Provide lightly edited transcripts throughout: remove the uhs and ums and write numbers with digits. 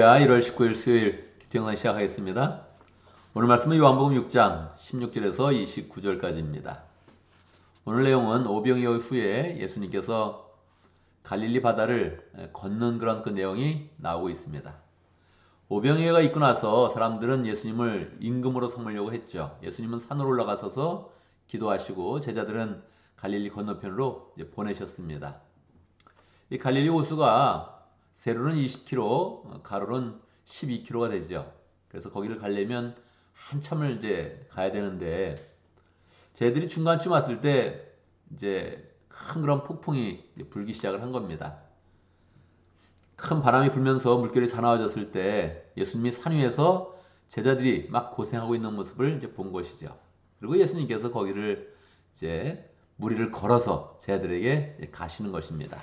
1월 19일 수요일 기도영상 시작하겠습니다. 오늘 말씀은 요한복음 6장 16절에서 29절까지입니다. 오늘 내용은 오병이어 후에 예수님께서 갈릴리 바다를 걷는 그런 그 내용이 나오고 있습니다. 오병이어가 있고 나서 사람들은 예수님을 임금으로 삼으려고 했죠. 예수님은 산으로 올라가셔서 기도하시고 제자들은 갈릴리 건너편으로 보내셨습니다. 이 갈릴리 호수가 세로는 20km, 가로는 12km가 되죠. 그래서 거기를 가려면 한참을 이제 가야 되는데 쟤들이 중간쯤 왔을 때 이제 큰 그런 폭풍이 불기 시작을 한 겁니다. 큰 바람이 불면서 물결이 사나워졌을 때 예수님이 산 위에서 제자들이 막 고생하고 있는 모습을 이제 본 것이죠. 그리고 예수님께서 거기를 이제 무리를 걸어서 제자들에게 가시는 것입니다.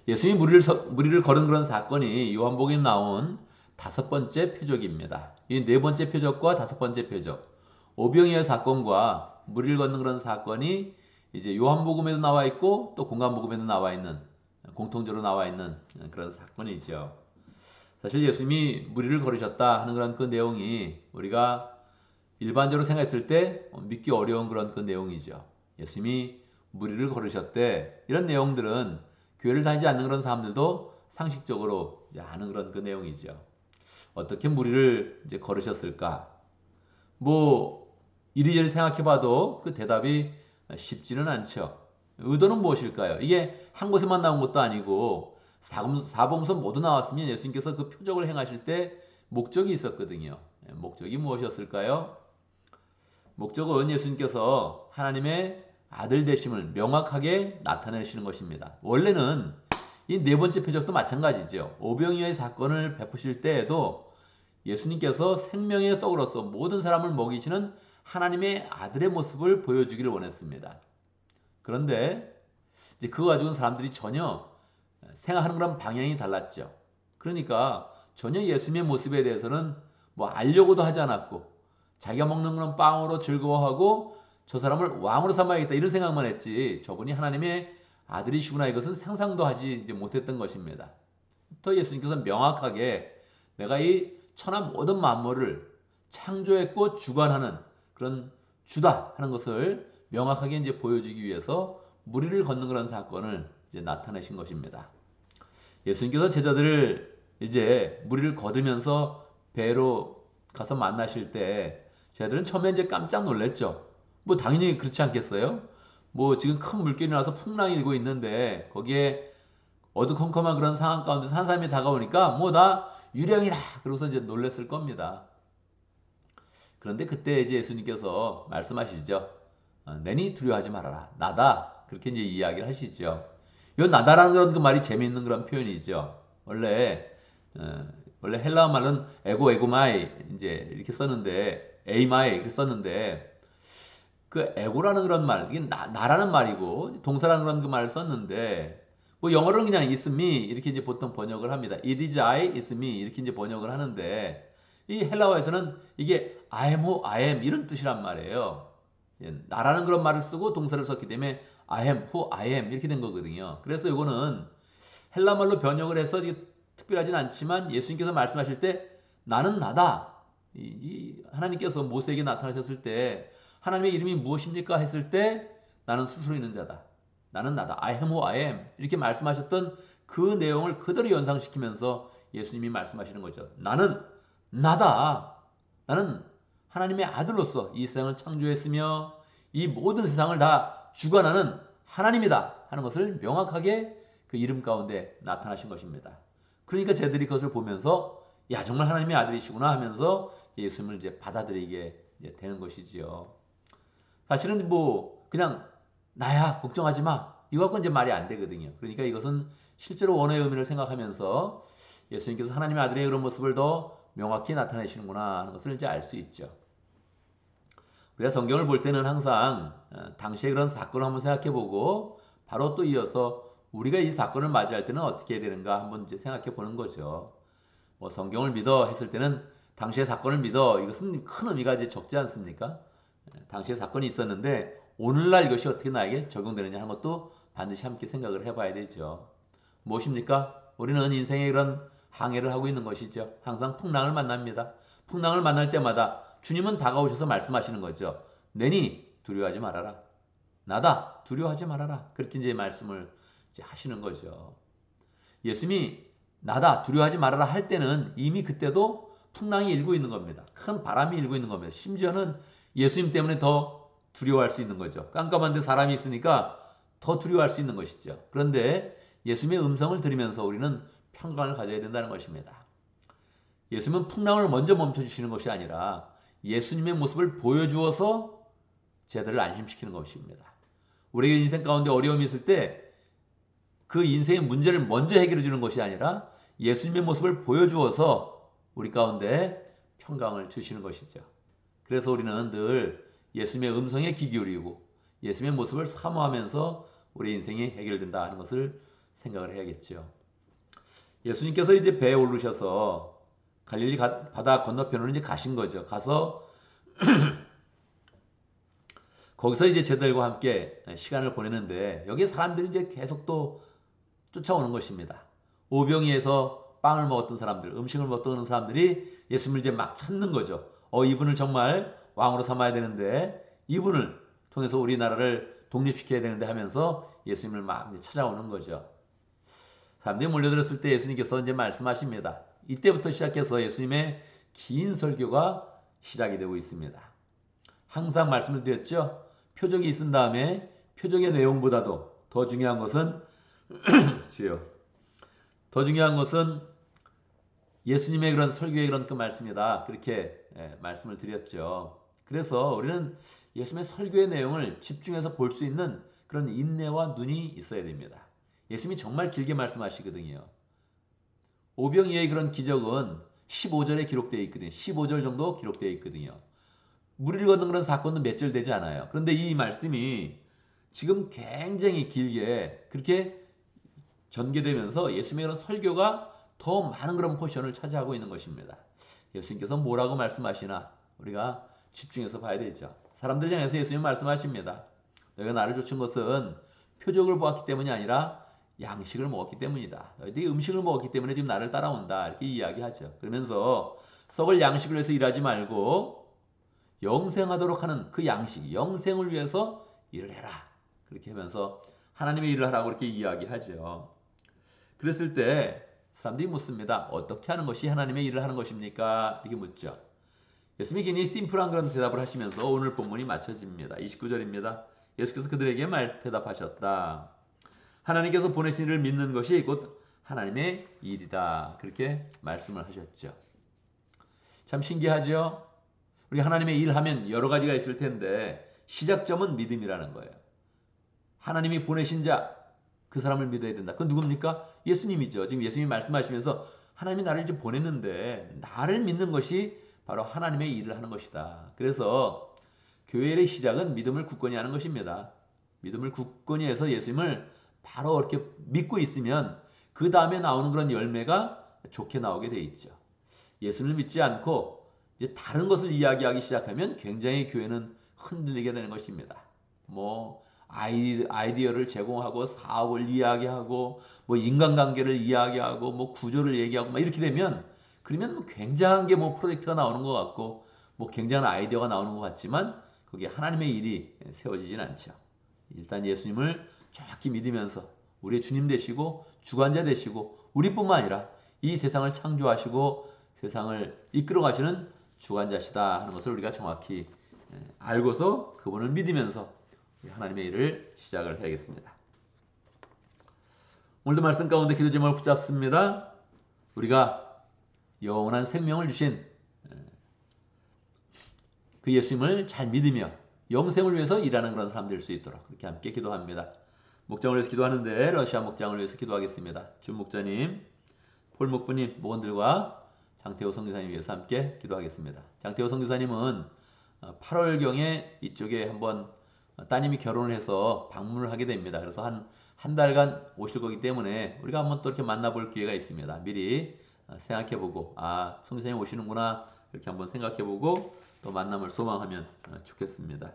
예수님이 무리를 걸은 그런 사건이 요한복음에 나온 5번째 표적입니다. 이 4번째 표적과 5번째 표적, 오병이어 사건과 무리를 걷는 그런 사건이 이제 요한복음에도 나와 있고 또 공간복음에도 나와 있는, 공통적으로 나와 있는 그런 사건이죠. 사실 예수님이 무리를 걸으셨다 하는 그런 그 내용이 우리가 일반적으로 생각했을 때 믿기 어려운 그런 그 내용이죠. 예수님이 무리를 걸으셨대. 이런 내용들은 교회를 다니지 않는 그런 사람들도 상식적으로 아는 그런 그 내용이죠. 어떻게 무리를 이제 걸으셨을까? 뭐 이리저리 생각해봐도 그 대답이 쉽지는 않죠. 의도는 무엇일까요? 이게 한 곳에만 나온 것도 아니고 사복음서 모두 나왔으면 예수님께서 그 표적을 행하실 때 목적이 있었거든요. 목적이 무엇이었을까요? 목적은 예수님께서 하나님의 아들 되심을 명확하게 나타내시는 것입니다. 원래는 이 4번째 표적도 마찬가지죠. 오병이어의 사건을 베푸실 때에도 예수님께서 생명의 떡으로서 모든 사람을 먹이시는 하나님의 아들의 모습을 보여주기를 원했습니다. 그런데 이제 그거 가지고는 사람들이 전혀 생각하는 그런 방향이 달랐죠. 그러니까 전혀 예수님의 모습에 대해서는 뭐 알려고도 하지 않았고 자기가 먹는 그런 빵으로 즐거워하고 저 사람을 왕으로 삼아야겠다 이런 생각만 했지 저분이 하나님의 아들이시구나 이것은 상상도 하지 못했던 것입니다. 또 예수님께서 명확하게 내가 이 천하 모든 만물을 창조했고 주관하는 그런 주다 하는 것을 명확하게 이제 보여주기 위해서 무리를 걷는 그런 사건을 이제 나타내신 것입니다. 예수님께서 제자들을 이제 무리를 거두면서 배로 가서 만나실 때 제자들은 처음에 이제 깜짝 놀랐죠. 뭐 당연히 그렇지 않겠어요? 뭐 지금 큰 물결이 나서 풍랑이 일고 있는데 거기에 어두컴컴한 그런 상황 가운데서 한 사람이 다가오니까 뭐 다 유령이다. 그러고서 이제 놀랬을 겁니다. 그런데 그때 이제 예수님께서 말씀하시죠. 내니 두려워하지 말아라. 나다. 그렇게 이제 이야기를 하시죠. 요 나다라는 그런 그 말이 재미있는 그런 표현이죠. 원래 헬라어 말은 에고마이 이제 이렇게 썼는데 에이마이 이렇게 썼는데 그 에고라는 그런 말 이게 나라는 말이고 동사라는 그런 그 말을 썼는데 뭐 영어로는 그냥 is me 이렇게 이제 보통 번역을 합니다. It is I, is me 이렇게 이제 번역을 하는데 이 헬라어에서는 이게 I am who I am 이런 뜻이란 말이에요. 나라는 그런 말을 쓰고 동사를 썼기 때문에 I am who I am 이렇게 된 거거든요. 그래서 이거는 헬라 말로 번역을 해서 특별하진 않지만 예수님께서 말씀하실 때 나는 나다. 하나님께서 모세에게 나타나셨을 때 하나님의 이름이 무엇입니까? 했을 때 나는 스스로 있는 자다. 나는 나다. I am who I am. 이렇게 말씀하셨던 그 내용을 그대로 연상시키면서 예수님이 말씀하시는 거죠. 나는 나다. 나는 하나님의 아들로서 이 세상을 창조했으며 이 모든 세상을 다 주관하는 하나님이다 하는 것을 명확하게 그 이름 가운데 나타나신 것입니다. 그러니까 쟤들이 그것을 보면서 야 정말 하나님의 아들이시구나 하면서 예수님을 이제 받아들이게 이제 되는 것이지요. 사실은 뭐 그냥 나야 걱정하지 마 이거 갖고 이제 말이 안 되거든요. 그러니까 이것은 실제로 원어의 의미를 생각하면서 예수님께서 하나님의 아들의 그런 모습을 더 명확히 나타내시는구나 하는 것을 이제 알 수 있죠. 우리가 성경을 볼 때는 항상 당시의 그런 사건을 한번 생각해보고 바로 또 이어서 우리가 이 사건을 맞이할 때는 어떻게 해야 되는가 한번 이제 생각해 보는 거죠. 뭐 성경을 믿어 했을 때는 당시의 사건을 믿어 이것은 큰 의미가 이제 적지 않습니까? 당시의 사건이 있었는데 오늘날 이것이 어떻게 나에게 적용되느냐 하는 것도 반드시 함께 생각을 해봐야 되죠. 무엇입니까? 우리는 인생의 그런 항해를 하고 있는 것이죠. 항상 풍랑을 만납니다. 풍랑을 만날 때마다 주님은 다가오셔서 말씀하시는 거죠. 내니 두려워하지 말아라. 나다 두려워하지 말아라. 그렇게 이제 말씀을 이제 하시는 거죠. 예수님이 나다 두려워하지 말아라 할 때는 이미 그때도 풍랑이 일고 있는 겁니다. 큰 바람이 일고 있는 겁니다. 심지어는 예수님 때문에 더 두려워할 수 있는 거죠. 깜깜한데 사람이 있으니까 더 두려워할 수 있는 것이죠. 그런데 예수님의 음성을 들으면서 우리는 평강을 가져야 된다는 것입니다. 예수님은 풍랑을 먼저 멈춰주시는 것이 아니라 예수님의 모습을 보여주어서 제자들을 안심시키는 것입니다. 우리의 인생 가운데 어려움이 있을 때 그 인생의 문제를 먼저 해결해 주는 것이 아니라 예수님의 모습을 보여주어서 우리 가운데 평강을 주시는 것이죠. 그래서 우리는 늘 예수님의 음성에 귀 기울이고 예수님의 모습을 사모하면서 우리 인생이 해결된다 하는 것을 생각을 해야겠죠. 예수님께서 이제 배에 오르셔서 갈릴리 바다 건너편으로 이제 가신 거죠. 가서 거기서 이제 제자들과 함께 시간을 보내는데 여기에 사람들이 이제 계속 또 쫓아오는 것입니다. 오병이에서 빵을 먹었던 사람들, 음식을 먹었던 사람들이 예수님을 이제 막 찾는 거죠. 이분을 정말 왕으로 삼아야 되는데 이분을 통해서 우리나라를 독립시켜야 되는데 하면서 예수님을 막 이제 찾아오는 거죠. 사람들이 몰려들었을 때 예수님께서 이제 말씀하십니다. 이때부터 시작해서 예수님의 긴 설교가 시작이 되고 있습니다. 항상 말씀을 드렸죠. 표적이 있은 다음에 표적의 내용보다도 더 중요한 것은 주여. 더 중요한 것은 예수님의 그런 설교의 그런 그 말씀이다. 그렇게 말씀을 드렸죠. 그래서 우리는 예수님의 설교의 내용을 집중해서 볼 수 있는 그런 인내와 눈이 있어야 됩니다. 예수님이 정말 길게 말씀하시거든요. 오병이의 그런 기적은 15절에 기록되어 있거든요. 15절 정도 기록되어 있거든요. 물을 걷는 그런 사건은 몇 절 되지 않아요. 그런데 이 말씀이 지금 굉장히 길게 그렇게 전개되면서 예수님의 그런 설교가 더 많은 그런 포션을 차지하고 있는 것입니다. 예수님께서 뭐라고 말씀하시나 우리가 집중해서 봐야 되죠. 사람들 향해서 예수님 말씀하십니다. 너희가 나를 쫓은 것은 표적을 보았기 때문이 아니라 양식을 먹었기 때문이다. 너희들이 음식을 먹었기 때문에 지금 나를 따라온다. 이렇게 이야기하죠. 그러면서 썩을 양식을 위해서 일하지 말고 영생하도록 하는 그 양식, 영생을 위해서 일을 해라. 그렇게 하면서 하나님의 일을 하라고 이렇게 이야기하죠. 그랬을 때 사람들이 묻습니다. 어떻게 하는 것이 하나님의 일을 하는 것입니까? 이렇게 묻죠. 예수님이 굉장히 심플한 그런 대답을 하시면서 오늘 본문이 마쳐집니다. 29절입니다. 예수께서 그들에게 대답하셨다. 하나님께서 보내신 이를 믿는 것이 곧 하나님의 일이다. 그렇게 말씀을 하셨죠. 참 신기하죠? 우리가 하나님의 일 하면 여러 가지가 있을 텐데 시작점은 믿음이라는 거예요. 하나님이 보내신 자, 그 사람을 믿어야 된다. 그건 누굽니까? 예수님이죠. 지금 예수님이 말씀하시면서 하나님이 나를 이제 보냈는데 나를 믿는 것이 바로 하나님의 일을 하는 것이다. 그래서 교회의 시작은 믿음을 굳건히 하는 것입니다. 믿음을 굳건히 해서 예수님을 바로 이렇게 믿고 있으면 그 다음에 나오는 그런 열매가 좋게 나오게 돼 있죠. 예수를 믿지 않고 이제 다른 것을 이야기하기 시작하면 굉장히 교회는 흔들리게 되는 것입니다. 아이디어를 제공하고 사업을 이야기하고 인간관계를 이야기하고 구조를 얘기하고 막 이렇게 되면 그러면 굉장한 게 프로젝트가 나오는 것 같고 굉장한 아이디어가 나오는 것 같지만 거기에 하나님의 일이 세워지진 않죠. 일단 예수님을 정확히 믿으면서 우리의 주님 되시고 주관자 되시고 우리뿐만 아니라 이 세상을 창조하시고 세상을 이끌어 가시는 주관자시다 하는 것을 우리가 정확히 알고서 그분을 믿으면서 하나님의 일을 시작을 해야겠습니다. 오늘도 말씀 가운데 기도 제목을 붙잡습니다. 우리가 영원한 생명을 주신 그 예수님을 잘 믿으며 영생을 위해서 일하는 그런 사람 될 수 있도록 그렇게 함께 기도합니다. 목장을 위해서 기도하는데 러시아 목장을 위해서 기도하겠습니다. 준 목자님, 폴 목부님, 목원들과 장태호 선교사님 위해서 함께 기도하겠습니다. 장태호 선교사님은 8월경에 이쪽에 한번 따님이 결혼을 해서 방문을 하게 됩니다. 그래서 한 달간 오실 거기 때문에 우리가 한번 또 이렇게 만나볼 기회가 있습니다. 미리 생각해보고 선교사님 오시는구나 이렇게 한번 생각해보고 또 만남을 소망하면 좋겠습니다.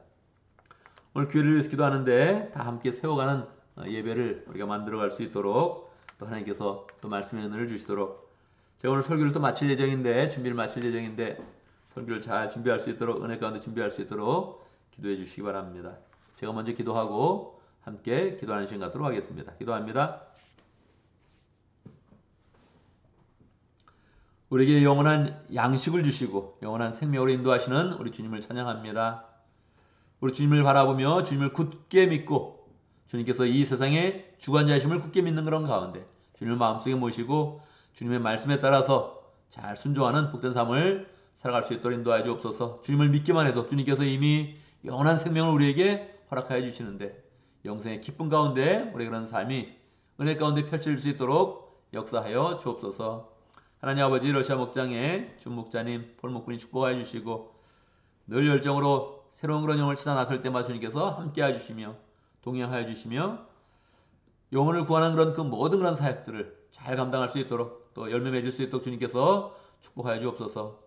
오늘 교회를 위해서 기도하는데 다 함께 세워가는 예배를 우리가 만들어갈 수 있도록 또 하나님께서 또 말씀의 은혜를 주시도록 제가 오늘 설교를 또 마칠 예정인데, 준비를 마칠 예정인데, 설교를 잘 준비할 수 있도록, 은혜 가운데 준비할 수 있도록 기도해 주시기 바랍니다. 제가 먼저 기도하고 함께 기도하는 시간 갖도록 하겠습니다. 기도합니다. 우리에게 영원한 양식을 주시고 영원한 생명으로 인도하시는 우리 주님을 찬양합니다. 우리 주님을 바라보며 주님을 굳게 믿고 주님께서 이 세상에 주관자이심을 굳게 믿는 그런 가운데 주님을 마음속에 모시고 주님의 말씀에 따라서 잘 순종하는 복된 삶을 살아갈 수 있도록 인도하여 주옵소서. 주님을 믿기만 해도 주님께서 이미 영원한 생명을 우리에게 허락하여 주시는데 영생의 기쁨 가운데 우리 그런 삶이 은혜 가운데 펼쳐질 수 있도록 역사하여 주옵소서. 하나님 아버지, 러시아 목장의 준목자님 폴목군이 축복하여 주시고 늘 열정으로 새로운 그런 영을 찾아 나설 때마다 주님께서 함께하여 주시며 동행하여 주시며 영혼을 구하는 그런 그 모든 그런 사역들을 잘 감당할 수 있도록 또 열매 맺을 수 있도록 주님께서 축복하여 주옵소서.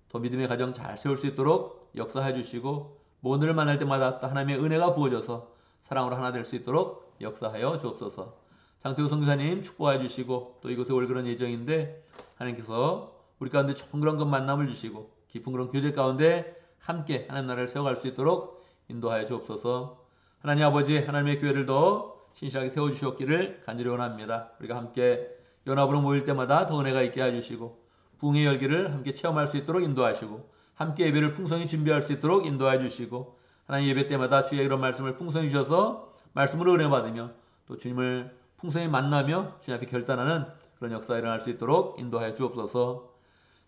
더 믿음의 가정 잘 세울 수 있도록 역사하여 주시고 모두를 만날 때마다 또 하나님의 은혜가 부어져서 사랑으로 하나 될 수 있도록 역사하여 주옵소서. 장태우 선교사님 축복하여 주시고 또 이곳에 올 그런 예정인데 하나님께서 우리 가운데 좋은 그런 것 만남을 주시고 깊은 그런 교제 가운데 함께 하나님 나라를 세워갈 수 있도록 인도하여 주옵소서. 하나님 아버지, 하나님의 교회를 더 신실하게 세워주시옵기를 간절히 원합니다. 우리가 함께 연합으로 모일 때마다 더 은혜가 있게 해주시고 부흥의 열기를 함께 체험할 수 있도록 인도하시고 함께 예배를 풍성히 준비할 수 있도록 인도해 주시고 하나님 예배 때마다 주의 이런 말씀을 풍성히 주셔서 말씀으로 은혜 받으며 또 주님을 풍성히 만나며 주님 앞에 결단하는 그런 역사가 일어날 수 있도록 인도하여 주옵소서.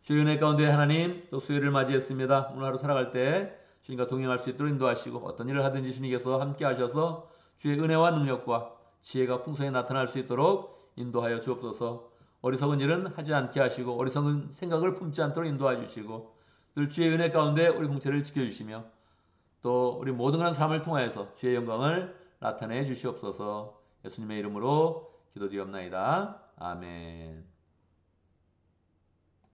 주의 은혜 가운데 하나님 또 수요일을 맞이했습니다. 오늘 하루 살아갈 때 주님과 동행할 수 있도록 인도하시고 어떤 일을 하든지 주님께서 함께 하셔서 주의 은혜와 능력과 지혜가 풍성히 나타날 수 있도록 인도하여 주옵소서. 어리석은 일은 하지 않게 하시고 어리석은 생각을 품지 않도록 인도하여 주시고 늘 주의 은혜 가운데 우리 공체를 지켜주시며 또 우리 모든 그런 삶을 통하여서 주의 영광을 나타내 주시옵소서. 예수님의 이름으로 기도드리옵나이다. 아멘.